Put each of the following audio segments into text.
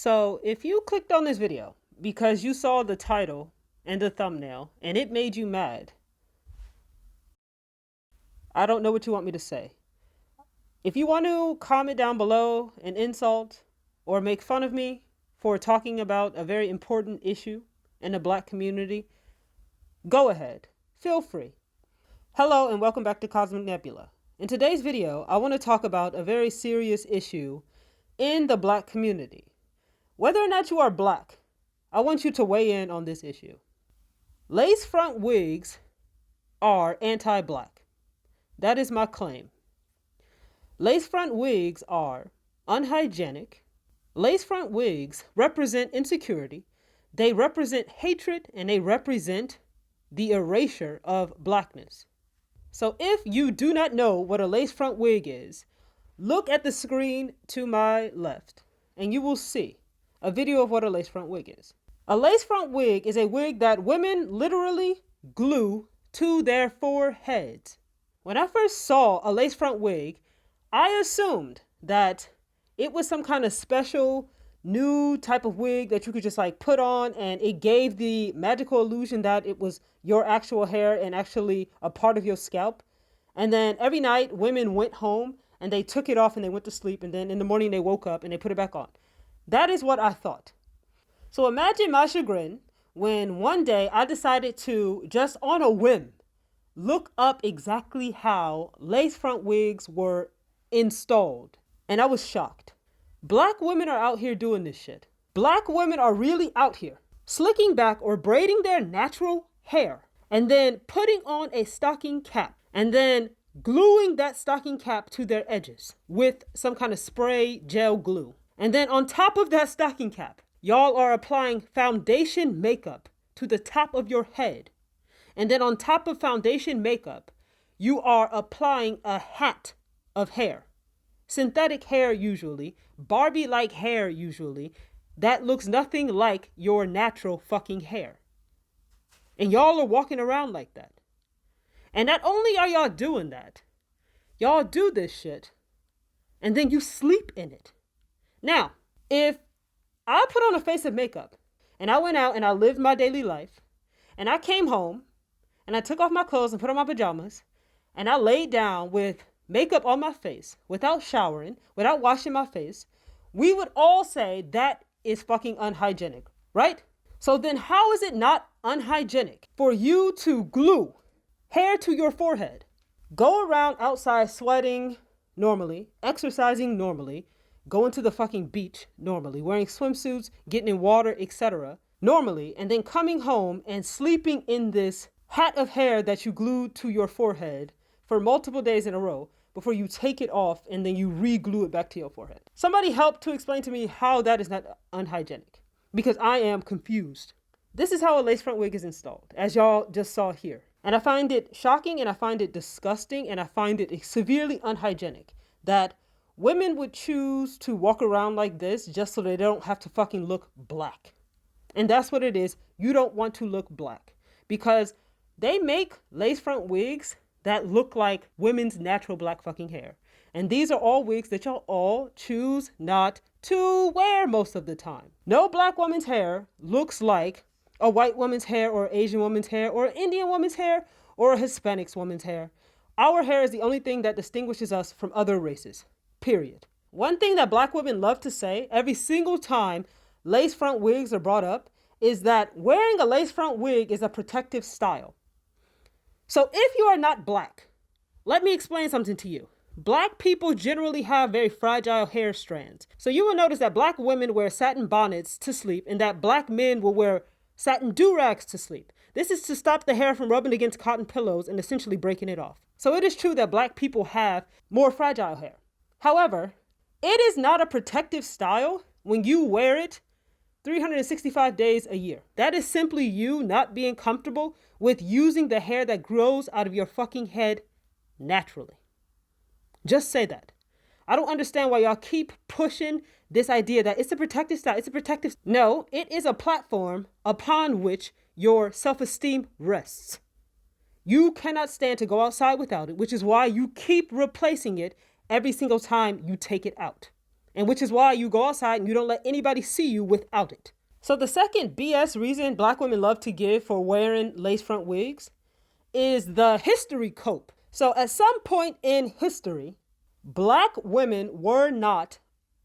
So if you clicked on this video because you saw the title and the thumbnail and it made you mad, I don't know what you want me to say. If you want to comment down below an insult or make fun of me for talking about a very important issue in the Black community, go ahead. Feel free. Hello and welcome back to Cosmic Nebula. In today's video, I want to talk about a very serious issue in the Black community. Whether or not you are Black, I want you to weigh in on this issue. Lace front wigs are anti-Black. That is my claim. Lace front wigs are unhygienic. Lace front wigs represent insecurity. They represent hatred and they represent the erasure of Blackness. So if you do not know what a lace front wig is, look at the screen to my left and you will see a video of what a lace front wig is. A lace front wig is a wig that women literally glue to their foreheads. When I first saw a lace front wig, I assumed that it was some kind of special new type of wig that you could just like put on and it gave the magical illusion that it was your actual hair and actually a part of your scalp. And then every night women went home and they took it off and they went to sleep, and then in the morning they woke up and they put it back on. That is what I thought. So imagine my chagrin when one day I decided to, just on a whim, look up exactly how lace front wigs were installed. And I was shocked. Black women are out here doing this shit. Black women are really out here slicking back or braiding their natural hair and then putting on a stocking cap and then gluing that stocking cap to their edges with some kind of spray gel glue. And then on top of that stocking cap, y'all are applying foundation makeup to the top of your head. And then on top of foundation makeup, you are applying a hat of hair. Synthetic hair usually, Barbie-like hair usually, that looks nothing like your natural fucking hair. And y'all are walking around like that. And not only are y'all doing that, y'all do this shit, and then you sleep in it. Now, if I put on a face of makeup, and I went out and I lived my daily life, and I came home, and I took off my clothes and put on my pajamas, and I laid down with makeup on my face, without showering, without washing my face, we would all say that is fucking unhygienic, right? So then how is it not unhygienic for you to glue hair to your forehead, go around outside sweating normally, exercising normally, going to the fucking beach normally, wearing swimsuits, getting in water, etc. normally, and then coming home and sleeping in this hat of hair that you glued to your forehead for multiple days in a row before you take it off and then you re-glue it back to your forehead? Somebody help to explain to me how that is not unhygienic, because I am confused. This is how a lace front wig is installed, as y'all just saw here. And I find it shocking and I find it disgusting and I find it severely unhygienic that women would choose to walk around like this just so they don't have to fucking look Black. And that's what it is. You don't want to look Black because they make lace front wigs that look like women's natural Black fucking hair. And these are all wigs that y'all all choose not to wear most of the time. No Black woman's hair looks like a white woman's hair or Asian woman's hair or Indian woman's hair or a Hispanic woman's hair. Our hair is the only thing that distinguishes us from other races. Period. One thing that Black women love to say every single time lace front wigs are brought up is that wearing a lace front wig is a protective style. So if you are not Black, let me explain something to you. Black people generally have very fragile hair strands. So you will notice that Black women wear satin bonnets to sleep and that Black men will wear satin do-rags to sleep. This is to stop the hair from rubbing against cotton pillows and essentially breaking it off. So it is true that Black people have more fragile hair. However, it is not a protective style when you wear it 365 days a year. That is simply you not being comfortable with using the hair that grows out of your fucking head naturally. Just say that. I don't understand why y'all keep pushing this idea that it's a protective style. It's a protective. No, it is a platform upon which your self-esteem rests. You cannot stand to go outside without it, which is why you keep replacing it every single time you take it out. And which is why you go outside and you don't let anybody see you without it. So the second BS reason black women love to give for wearing lace front wigs is the history cope. So at some point in history, black women were not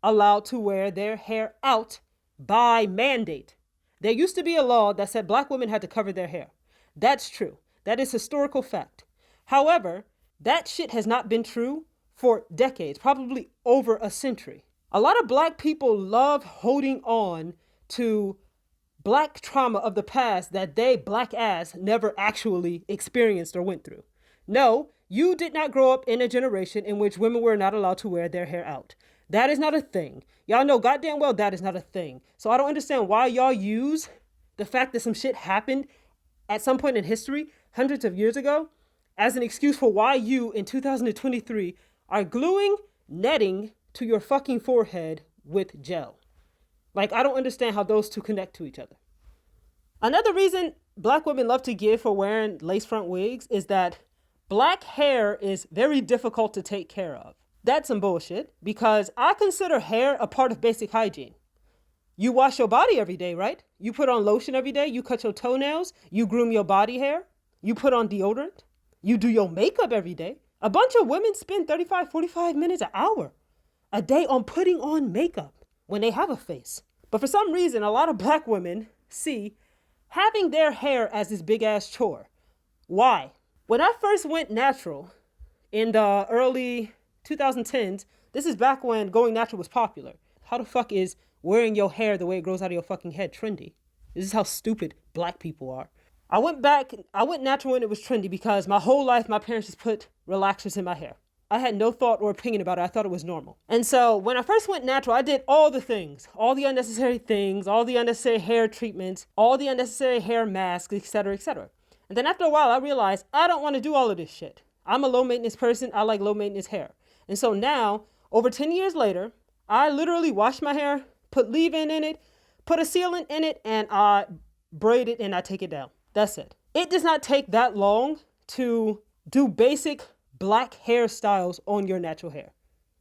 allowed to wear their hair out by mandate. There used to be a law that said black women had to cover their hair. That's true. That is historical fact. However, that shit has not been true for decades, probably over a century. A lot of black people love holding on to black trauma of the past that they, black ass, never actually experienced or went through. No, you did not grow up in a generation in which women were not allowed to wear their hair out. That is not a thing. Y'all know goddamn well that is not a thing. So I don't understand why y'all use the fact that some shit happened at some point in history, hundreds of years ago, as an excuse for why you, in 2023, are gluing netting to your fucking forehead with gel. Like, I don't understand how those two connect to each other. Another reason black women love to give for wearing lace front wigs is that black hair is very difficult to take care of. That's some bullshit, because I consider hair a part of basic hygiene. You wash your body every day, right? You put on lotion every day, you cut your toenails, you groom your body hair, you put on deodorant, you do your makeup every day. A bunch of women spend 35, 45 minutes, an hour a day on putting on makeup when they have a face. But for some reason, a lot of black women see having their hair as this big ass chore. Why? When I first went natural in the early 2010s, this is back when going natural was popular. How the fuck is wearing your hair the way it grows out of your fucking head trendy? This is how stupid black people are. I went natural when it was trendy because my whole life my parents just put relaxers in my hair. I had no thought or opinion about it. I thought it was normal. And so when I first went natural, I did all the things, all the unnecessary things, all the unnecessary hair treatments, all the unnecessary hair masks, etc., etc. And then after a while, I realized I don't want to do all of this shit. I'm a low maintenance person. I like low maintenance hair. And so now, over 10 years later, I literally wash my hair, put leave-in in it, put a sealant in it, and I braid it and I take it down. That's it. It does not take that long to do basic black hairstyles on your natural hair.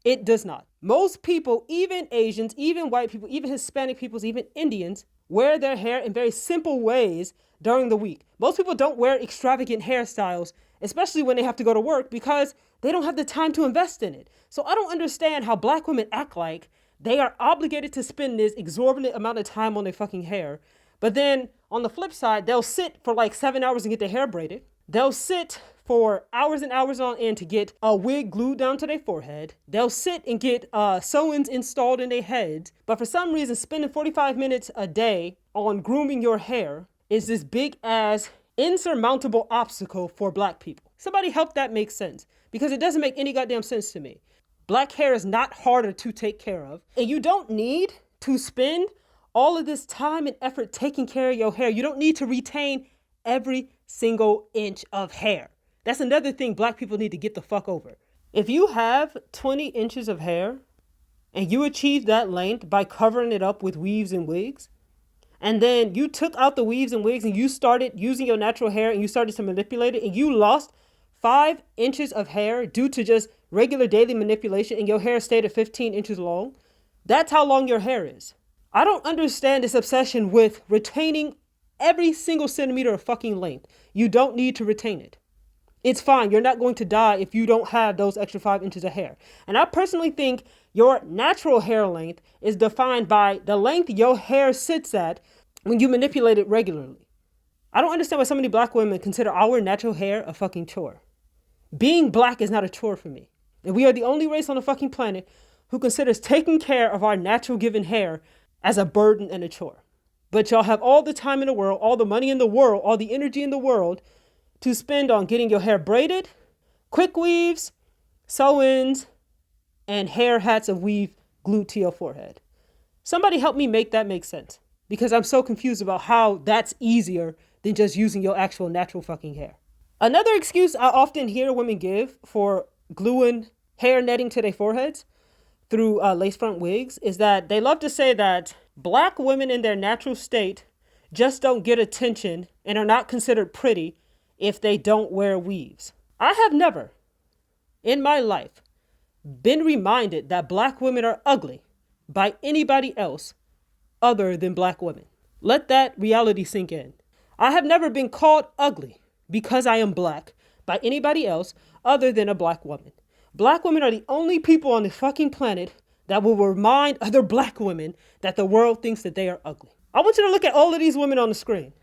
It does not. Most people, even Asians, even white people, even Hispanic people, even Indians, wear their hair in very simple ways during the week. Most people don't wear extravagant hairstyles, especially when they have to go to work, because they don't have the time to invest in it. So I don't understand how black women act like they are obligated to spend this exorbitant amount of time on their fucking hair. But then on the flip side, they'll sit for like 7 hours and get their hair braided. They'll sit for hours and hours on end to get a wig glued down to their forehead. They'll sit and get sew-ins installed in their heads. But for some reason, spending 45 minutes a day on grooming your hair is this big ass insurmountable obstacle for black people. Somebody help that make sense, because it doesn't make any goddamn sense to me. Black hair is not harder to take care of, and you don't need to spend all of this time and effort taking care of your hair. You don't need to retain every single inch of hair. That's another thing black people need to get the fuck over. If you have 20 inches of hair and you achieve that length by covering it up with weaves and wigs, and then you took out the weaves and wigs and you started using your natural hair and you started to manipulate it and you lost 5 inches of hair due to just regular daily manipulation and your hair stayed at 15 inches long, that's how long your hair is. I don't understand this obsession with retaining every single centimeter of fucking length. You don't need to retain it. It's fine. You're not going to die if you don't have those extra 5 inches of hair. And I personally think your natural hair length is defined by the length your hair sits at when you manipulate it regularly. I don't understand why so many black women consider our natural hair a fucking chore. Being black is not a chore for me. And we are the only race on the fucking planet who considers taking care of our natural given hair as a burden and a chore. But y'all have all the time in the world, all the money in the world, all the energy in the world to spend on getting your hair braided, quick weaves, sew-ins, and hair hats of weave glued to your forehead. Somebody help me make that make sense, because I'm so confused about how that's easier than just using your actual natural fucking hair. Another excuse I often hear women give for gluing hair netting to their foreheads through lace front wigs is that they love to say that black women in their natural state just don't get attention and are not considered pretty if they don't wear weaves. I have never in my life been reminded that black women are ugly by anybody else other than black women. Let that reality sink in. I have never been called ugly because I am black by anybody else other than a black woman. Black women are the only people on the fucking planet that will remind other black women that the world thinks that they are ugly. I want you to look at all of these women on the screen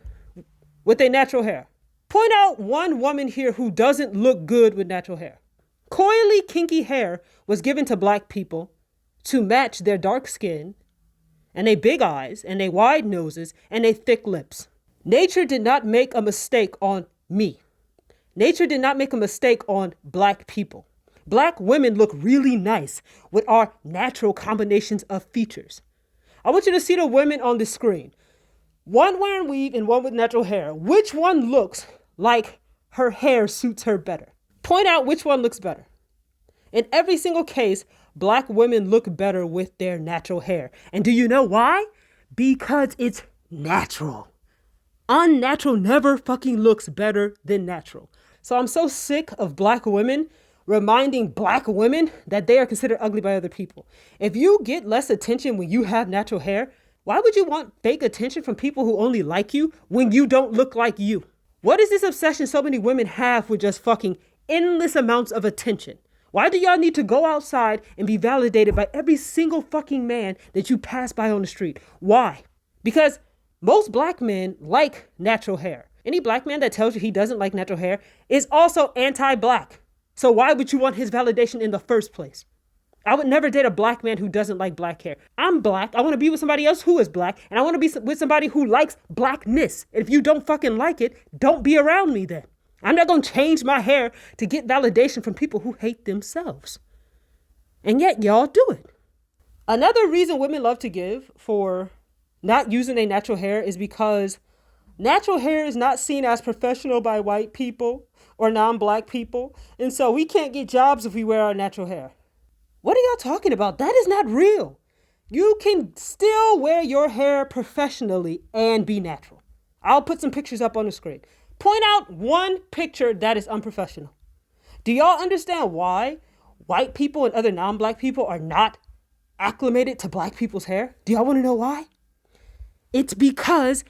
with their natural hair. Point out one woman here who doesn't look good with natural hair. Coily, kinky hair was given to black people to match their dark skin and their big eyes and their wide noses and their thick lips. Nature did not make a mistake on me. Nature did not make a mistake on black people. Black women look really nice with our natural combinations of features. I want you to see the women on the screen. One wearing weave and one with natural hair. Which one looks like her hair suits her better? Point out which one looks better. In every single case, black women look better with their natural hair. And do you know why? Because it's natural. Unnatural never fucking looks better than natural. So I'm so sick of black women reminding black women that they are considered ugly by other people. If you get less attention when you have natural hair, why would you want fake attention from people who only like you when you don't look like you? What is this obsession so many women have with just fucking endless amounts of attention? Why do y'all need to go outside and be validated by every single fucking man that you pass by on the street? Why? Because most black men like natural hair. Any black man that tells you he doesn't like natural hair is also anti-black. So why would you want his validation in the first place? I would never date a black man who doesn't like black hair. I'm black. I want to be with somebody else who is black. And I want to be with somebody who likes blackness. And if you don't fucking like it, don't be around me then. I'm not going to change my hair to get validation from people who hate themselves. And yet y'all do it. Another reason women love to give for not using their natural hair is because natural hair is not seen as professional by white people or non-black people. And so we can't get jobs if we wear our natural hair. What are y'all talking about? That is not real. You can still wear your hair professionally and be natural. I'll put some pictures up on the screen. Point out one picture that is unprofessional. Do y'all understand why white people and other non-black people are not acclimated to black people's hair? Do y'all want to know why? It's because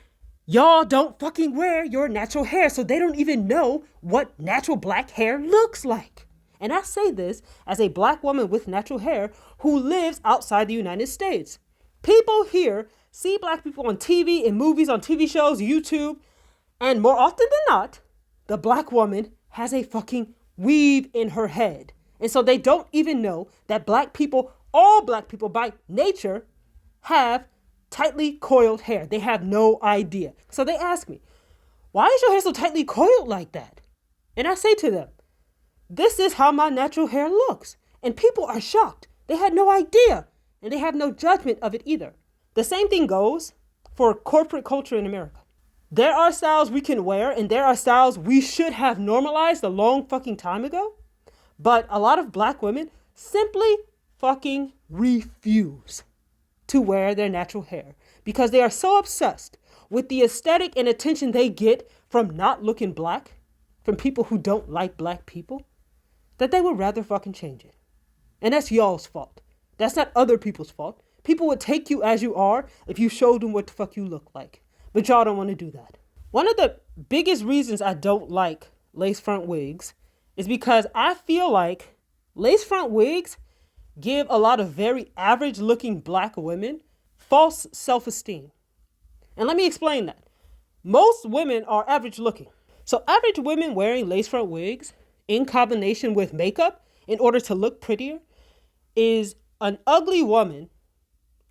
y'all don't fucking wear your natural hair, so they don't even know what natural black hair looks like. And I say this as a black woman with natural hair who lives outside the United States. People here see black people on TV, in movies, on TV shows, YouTube, and more often than not, the black woman has a fucking weave in her head. And so they don't even know that black people, all black people by nature, have tightly coiled hair. They have no idea. So they ask me, why is your hair so tightly coiled like that? And I say to them, this is how my natural hair looks. And people are shocked. They had no idea. And they have no judgment of it either. The same thing goes for corporate culture in America. There are styles we can wear and there are styles we should have normalized a long fucking time ago. But a lot of black women simply fucking refuse to wear their natural hair because they are so obsessed with the aesthetic and attention they get from not looking black, from people who don't like black people, that they would rather fucking change it. And that's y'all's fault. That's not other people's fault. People would take you as you are if you showed them what the fuck you look like. But y'all don't want to do that. One of the biggest reasons I don't like lace front wigs is because I feel like lace front wigs give a lot of very average looking black women false self-esteem. And let me explain that. Most women are average looking. So average women wearing lace front wigs in combination with makeup in order to look prettier is an ugly woman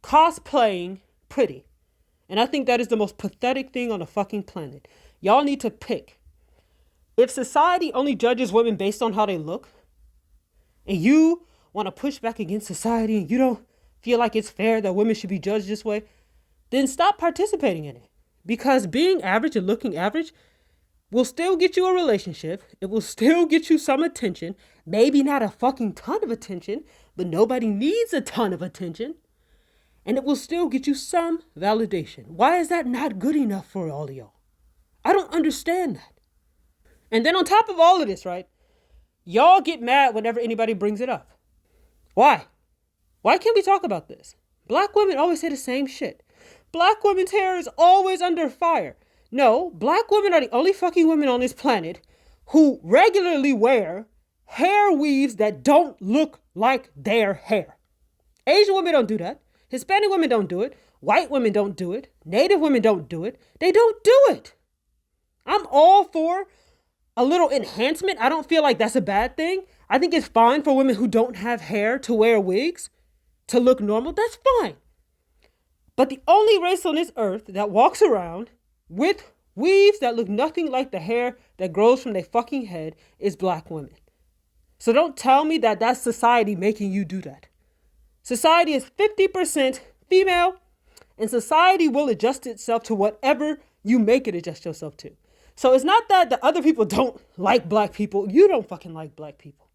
cosplaying pretty. And I think that is the most pathetic thing on the fucking planet. Y'all need to pick. If society only judges women based on how they look, and you want to push back against society and you don't feel like it's fair that women should be judged this way, then stop participating in it. Because being average and looking average will still get you a relationship. It will still get you some attention. Maybe not a fucking ton of attention, but nobody needs a ton of attention. And it will still get you some validation. Why is that not good enough for all of y'all? I don't understand that. And then on top of all of this, right, y'all get mad whenever anybody brings it up. Why? Why can't we talk about this? Black women always say the same shit. Black women's hair is always under fire. No, black women are the only fucking women on this planet who regularly wear hair weaves that don't look like their hair. Asian women don't do that. Hispanic women don't do it. White women don't do it. Native women don't do it. They don't do it. I'm all for a little enhancement. I don't feel like that's a bad thing. I think it's fine for women who don't have hair to wear wigs to look normal. That's fine. But the only race on this earth that walks around with weaves that look nothing like the hair that grows from their fucking head is black women. So don't tell me that that's society making you do that. Society is 50% female, and society will adjust itself to whatever you make it adjust yourself to. So it's not that the other people don't like black people. You don't fucking like black people.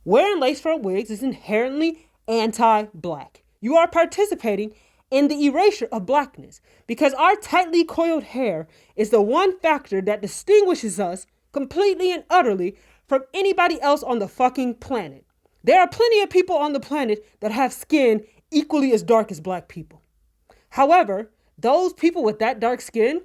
Wearing lace front wigs is inherently anti-black. You are participating in the erasure of blackness because our tightly coiled hair is the one factor that distinguishes us completely and utterly from anybody else on the fucking planet. There are plenty of people on the planet that have skin equally as dark as black people. However, those people with that dark skin,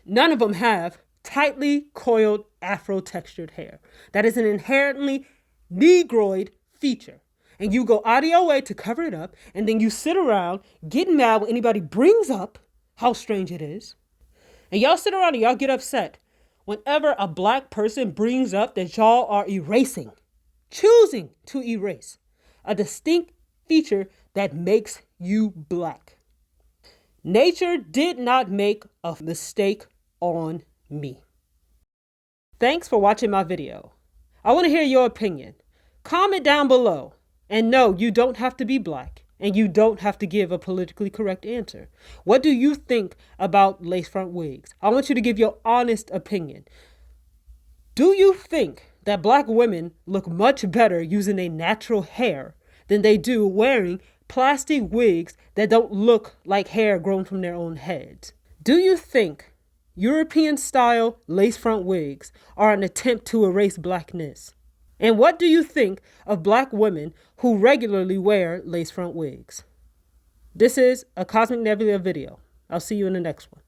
none of them have tightly coiled afro textured hair. That is an inherently negroid feature. And you go out of your way to cover it up, and then you sit around getting mad when anybody brings up how strange it is. And y'all sit around and y'all get upset whenever a black person brings up that y'all are choosing to erase a distinct feature that makes you black. Nature did not make a mistake on me. Thanks for watching my video. I want to hear your opinion. Comment down below. And no, you don't have to be black, and you don't have to give a politically correct answer. What do you think about lace front wigs? I want you to give your honest opinion. Do you think that black women look much better using a natural hair than they do wearing plastic wigs that don't look like hair grown from their own heads? Do you think European-style lace front wigs are an attempt to erase blackness? And what do you think of black women who regularly wear lace front wigs? This is a Cosmic Nebula video. I'll see you in the next one.